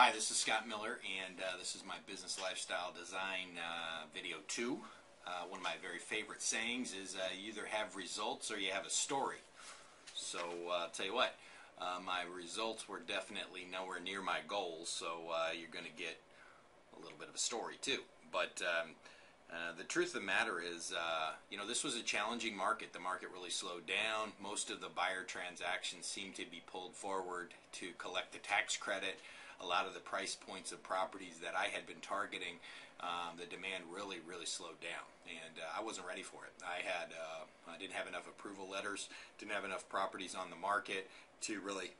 Hi, this is Scott Miller, and this is my business lifestyle design video 2. One of my very favorite sayings is you either have results or you have a story. So I'll tell you what, my results were definitely nowhere near my goals, so you're going to get a little bit of a story too. But the truth of the matter is, this was a challenging market. The market really slowed down. Most of the buyer transactions seemed to be pulled forward to collect the tax credit. A lot of the price points of properties that I had been targeting, the demand really slowed down, and I wasn't ready for it. I didn't have enough approval letters, didn't have enough properties on the market to really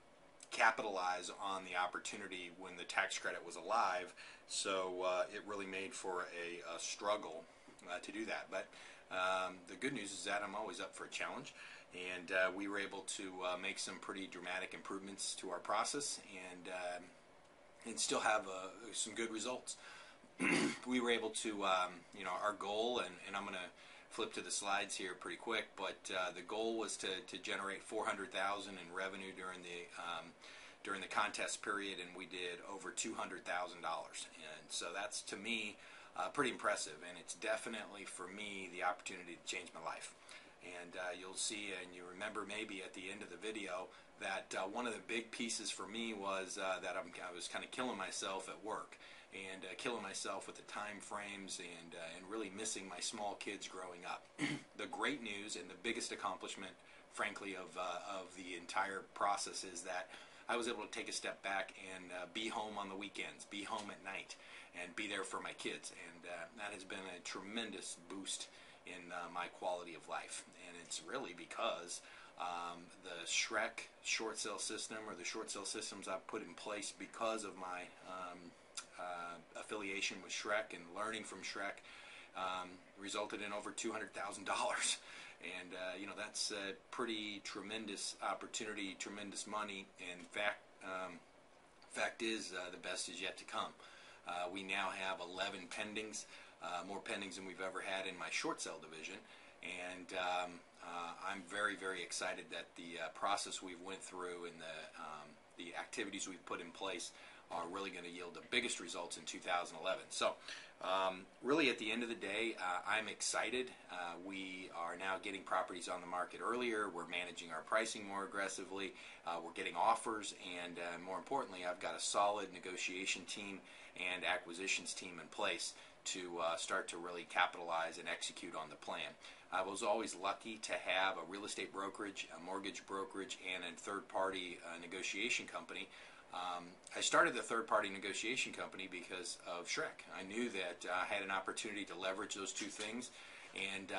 capitalize on the opportunity when the tax credit was alive. So it really made for a struggle to do that. But the good news is that I'm always up for a challenge, and we were able to make some pretty dramatic improvements to our process and still have some good results. We were able to, our goal, and I'm going to flip to the slides here pretty quick, but the goal was to generate $400,000 in revenue during the contest period, and we did over $200,000. And so that's, to me, pretty impressive, and it's definitely, for me, the opportunity to change my life. And you'll see, and you remember maybe at the end of the video, that one of the big pieces for me was that I was kind of killing myself at work, and killing myself with the time frames, and really missing my small kids growing up. The great news and the biggest accomplishment, frankly, of the entire process is that I was able to take a step back and be home on the weekends, be home at night, and be there for my kids. And that has been a tremendous boost in my quality of life. And it's really because the Shrek short sale system, or the short sale systems I've put in place because of my affiliation with Shrek and learning from Shrek, resulted in over $200,000. And that's a pretty tremendous opportunity, tremendous money. And fact is, the best is yet to come. We now have 11 pendings, more pendings than we've ever had in my short sale division, and I'm very excited that the process we've went through and the activities we've put in place are really going to yield the biggest results in 2011. So really, at the end of the day, I'm excited. We are now getting properties on the market earlier. We're managing our pricing more aggressively. We're getting offers, and more importantly, I've got a solid negotiation team and acquisitions team in place to start to really capitalize and execute on the plan. I was always lucky to have a real estate brokerage, a mortgage brokerage, and a third-party negotiation company. I started the third-party negotiation company because of Shrek. I knew that I had an opportunity to leverage those two things, and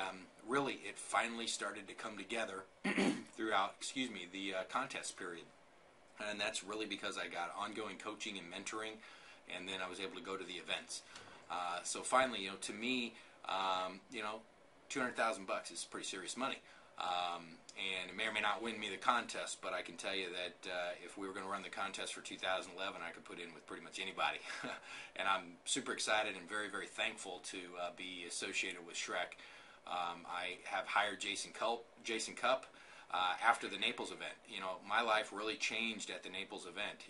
really it finally started to come together throughout, the contest period. And that's really because I got ongoing coaching and mentoring, and then I was able to go to the events. So finally, to me, $200,000 is pretty serious money. And it may or may not win me the contest, but I can tell you that if we were going to run the contest for 2011, I could put in with pretty much anybody. And I'm super excited and very thankful to be associated with Shrek. I have hired Jason Cupp after the Naples event. My life really changed at the Naples event.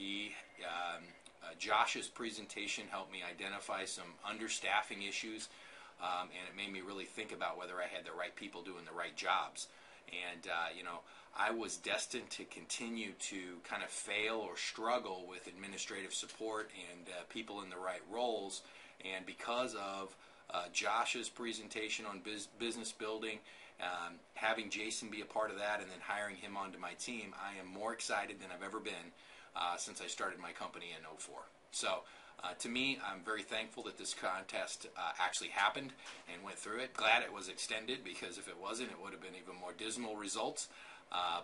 Josh's presentation helped me identify some understaffing issues, and it made me really think about whether I had the right people doing the right jobs. And I was destined to continue to kind of fail or struggle with administrative support and people in the right roles. And because of Josh's presentation on business building, having Jason be a part of that, and then hiring him onto my team, I am more excited than I've ever been since I started my company in '04. So to me, I'm very thankful that this contest actually happened and went through it. Glad it was extended, because if it wasn't, it would have been even more dismal results.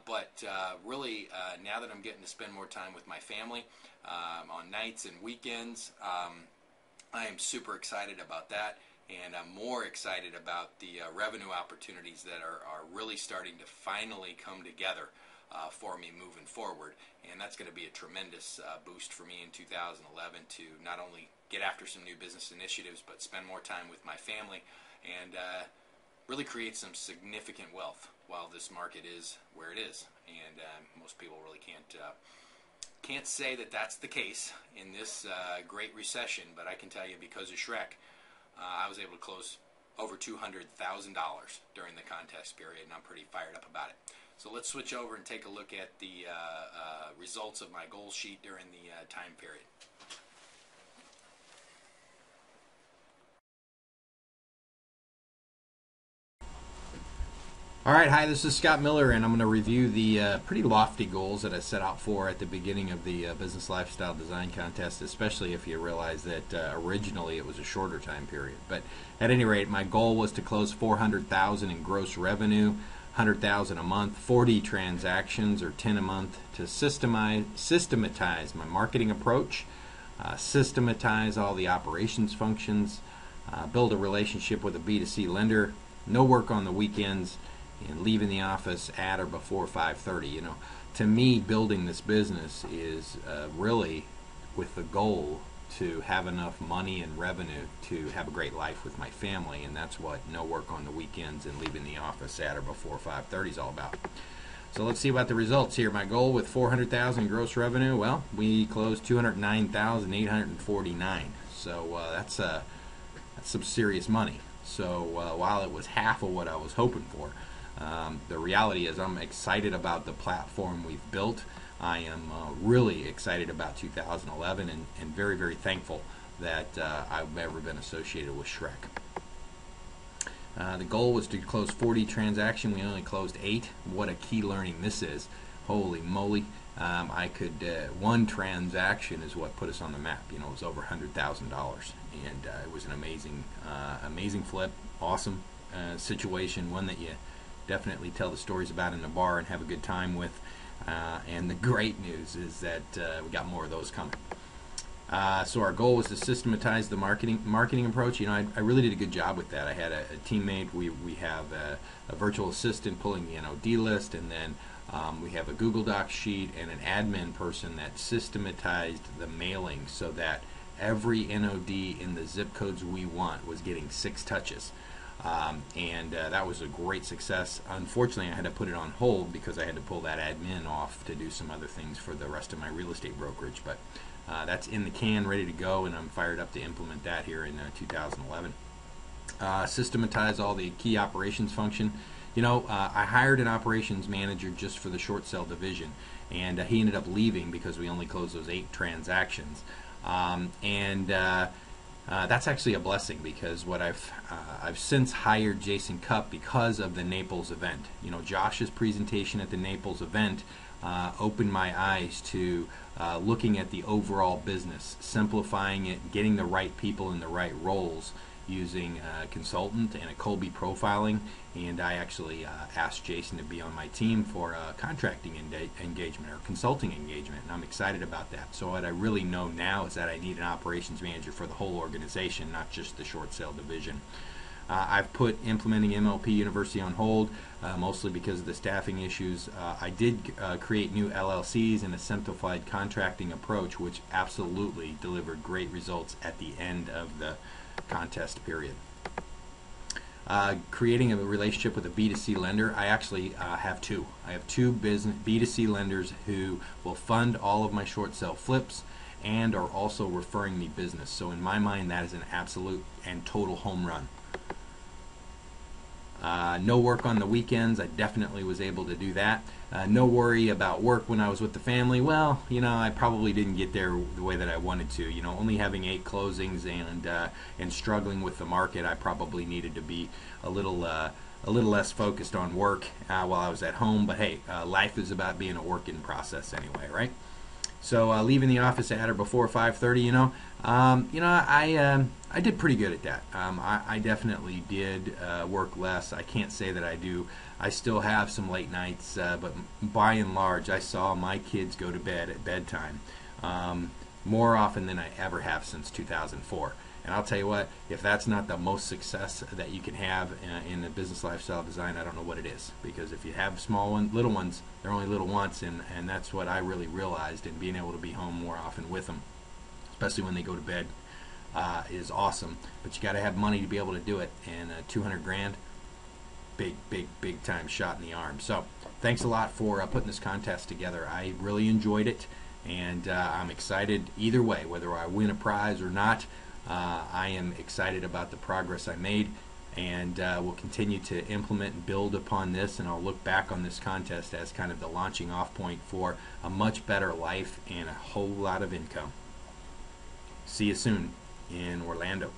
But really, now that I'm getting to spend more time with my family on nights and weekends, I am super excited about that. And I'm more excited about the revenue opportunities that are really starting to finally come together for me moving forward. And that's going to be a tremendous boost for me in 2011 to not only get after some new business initiatives, but spend more time with my family and really create some significant wealth while this market is where it is. And most people really can't Can't say that that's the case in this great recession, but I can tell you because of Shrek, I was able to close over $200,000 during the contest period, and I'm pretty fired up about it. So let's switch over and take a look at the results of my goal sheet during the time period. Alright, hi, this is Scott Miller, and I'm going to review the pretty lofty goals that I set out for at the beginning of the Business Lifestyle Design Contest, especially if you realize that originally it was a shorter time period. But at any rate, my goal was to close $400,000 in gross revenue, $100,000 a month, 40 transactions or 10 a month, to systematize my marketing approach, systematize all the operations functions, build a relationship with a B2C lender, no work on the weekends, and leaving the office at or before 5:30. You know, to me, building this business is really with the goal to have enough money and revenue to have a great life with my family, and that's what no work on the weekends and leaving the office at or before 5:30 is all about. So let's see about the results here. My goal with $400,000 gross revenue, well, we closed $209,849. So that's some serious money. So while it was half of what I was hoping for, the reality is I'm excited about the platform we've built. I am really excited about 2011 and very, very thankful that I've ever been associated with Shrek. The goal was to close 40 transactions. We only closed 8. What a key learning this is. Holy moly. One transaction is what put us on the map. You know, it was over $100,000, and it was an amazing flip, awesome situation, one that you definitely tell the stories about in the bar and have a good time with. And the great news is that we got more of those coming. So our goal was to systematize the marketing approach. You know, I really did a good job with that. I had a teammate. We have a virtual assistant pulling the NOD list, and then we have a Google Docs sheet and an admin person that systematized the mailing so that every NOD in the zip codes we want was getting 6 touches. That was a great success. Unfortunately, I had to put it on hold because I had to pull that admin off to do some other things for the rest of my real estate brokerage. But that's in the can, ready to go, and I'm fired up to implement that here in 2011. Systematize all the key operations function. You know, I hired an operations manager just for the short sale division, and he ended up leaving because we only closed those 8 transactions. That's actually a blessing, because what I've since hired Jason Cupp because of the Naples event. You know, Josh's presentation at the Naples event opened my eyes to looking at the overall business, simplifying it, getting the right people in the right roles, using a consultant and a Colby profiling, and I actually asked Jason to be on my team for a contracting engagement or consulting engagement, and I'm excited about that. So what I really know now is that I need an operations manager for the whole organization, not just the short sale division. I've put implementing MLP University on hold, mostly because of the staffing issues. I did create new LLCs and a simplified contracting approach, which absolutely delivered great results at the end of the contest period. Creating a relationship with a B2C lender. I actually have 2. I have 2 B2C lenders who will fund all of my short sale flips and are also referring me business. So in my mind, that is an absolute and total home run. No work on the weekends. I definitely was able to do that. No worry about work when I was with the family. Well, you know, I probably didn't get there the way that I wanted to. You know, only having 8 closings and struggling with the market, I probably needed to be a little less focused on work while I was at home. But hey, life is about being a work in process anyway, right? So leaving the office at or before 5:30, I did pretty good at that. I definitely did work less. I can't say that I do. I still have some late nights, but by and large, I saw my kids go to bed at bedtime more often than I ever have since 2004. And I'll tell you what, if that's not the most success that you can have in the business lifestyle design, I don't know what it is. Because if you have little ones, they're only little once, and that's what I really realized. And being able to be home more often with them, especially when they go to bed, is awesome. But you got to have money to be able to do it. And 200 grand, big time shot in the arm. So thanks a lot for putting this contest together. I really enjoyed it. And I'm excited either way, whether I win a prize or not. I am excited about the progress I made, and will continue to implement and build upon this, and I'll look back on this contest as kind of the launching off point for a much better life and a whole lot of income. See you soon in Orlando.